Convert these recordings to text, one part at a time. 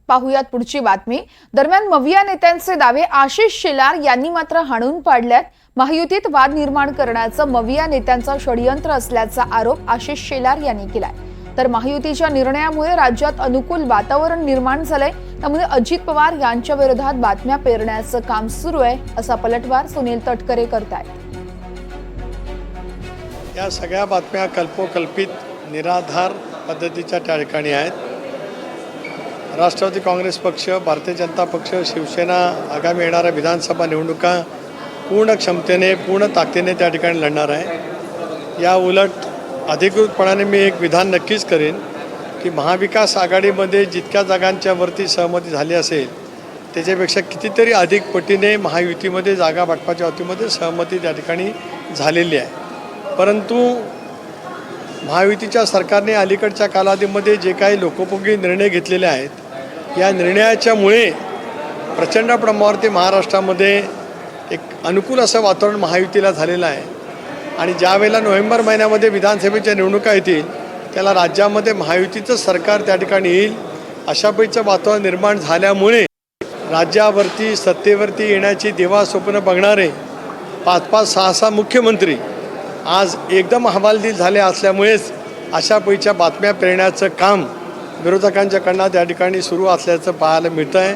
पाहुयात पुढची बातमी। दरम्यान मविया नेत्यांचे दावे आशिष शेलार यांनी मात्र हाणून पाडल्यात। महायुतीत वाद निर्माण करण्याचं मविया नेत्यांचं षडयंत्र असल्याचा आरोप आशिष शेलार यांनी केलाय। तर महायुतीच्या निर्णयामुळे राज्यात अनुकूल वातावरण निर्माण झालंय, त्यामुळे अजित पवार यांच्या विरोधात बातम्या पेरण्याचं काम सुरू आहे, असा पलटवार सुनील तटकरे करतायत। या सगळ्या बातम्या कल्पोकल्पित निराधार पद्धतीच्या त्या ठिकाणी आहेत। राष्ट्रवादी काँग्रेस पक्ष, भारतीय जनता पक्ष, शिवसेना आगामी येणाऱ्या विधानसभा निवडणुका पूर्ण क्षमतेने पूर्ण ताकदीने त्या ठिकाणी लढणार आहे। या उलट अधिकृतपणाने मी एक विधान नक्कीच करेन की महाविकास आघाडीमध्ये जितक्या जागांच्या वरती सहमती झाली असेल त्याच्यापेक्षा कितीतरी अधिक पटीने महायुतीमध्ये जागा वाटपाच्या बाबतीमध्ये सहमती त्या ठिकाणी झालेली आहे। परंतु महायुतीच्या सरकारने अलीकडच्या कालावधीमध्ये जे काही लोकोपयोगी निर्णय घेतलेले आहेत, या निर्णयाच्यामुळे प्रचंड प्रमाणावरती महाराष्ट्रामध्ये एक अनुकूल असं वातावरण महायुतीला झालेलं आहे। आणि ज्या वेळेला नोव्हेंबर महिन्यामध्ये विधानसभेच्या निवडणुका येतील त्याला राज्यामध्ये महायुतीचं सरकार त्या ठिकाणी येईल अशा पैकीचं वातावरण निर्माण झाल्यामुळे राज्यावरती सत्तेवरती येण्याची देवा स्वप्न बघणारे 5-5, 6-6 मुख्यमंत्री आज एकदम हवालदिल झाले असल्यामुळेच अशा पैकीच्या बातम्या पेरण्याचं काम विरोधकांच्याकडनं त्या ठिकाणी सुरू असल्याचं पाहायला मिळतं आहे।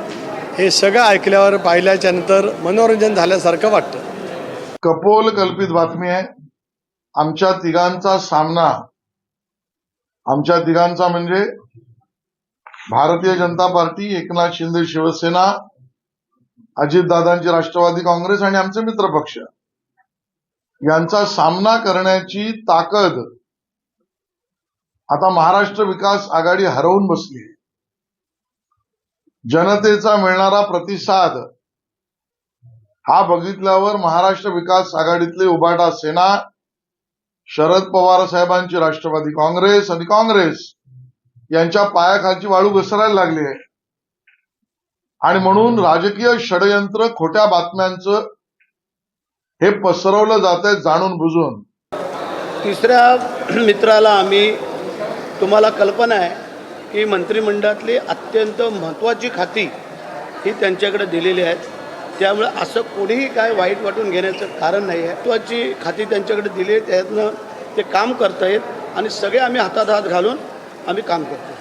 हे सगळं ऐकल्यावर पाहिल्याच्या नंतर मनोरंजन झाल्यासारखं वाटतं। कपोल कल्पित बातमी आहे। आमच्या तिघांचा सामना, आमच्या तिघांचा म्हणजे भारतीय जनता पार्टी, एकनाथ शिंदे शिवसेना, अजितदादांची राष्ट्रवादी काँग्रेस आणि आमचे मित्र पक्ष यांचा सामना करण्याची ताकद आता महाराष्ट्र विकास आघाडी हरवून बसली। जनतेचा मिळणारा प्रतिसाद हा बघितल्यावर महाराष्ट्र विकास आघाडीतले उभाटा सेना, शरद पवार साहेबांची राष्ट्रवादी काँग्रेस आणि काँग्रेस यांच्या पायाखालची वाळू घसरायला लागली आहे। आणि म्हणून राजकीय षडयंत्र, खोट्या बातम्यांचं हे पसरवलं जात आहे जाणून बुजून। तिसऱ्या मित्राला आम्ही, तुम्हाला कल्पना आहे की मंत्रिमंडळातली अत्यंत महत्त्वाची खाती ही त्यांच्याकडे दिलेली आहेत, त्यामुळे असं कोणीही काय वाईट वाटून घेण्याचं कारण नाही आहे। महत्त्वाची खाती त्यांच्याकडे दिली आहे, त्यातनं ते काम करतायत आणि सगळे आम्ही हातात हात घालून आम्ही काम करतो।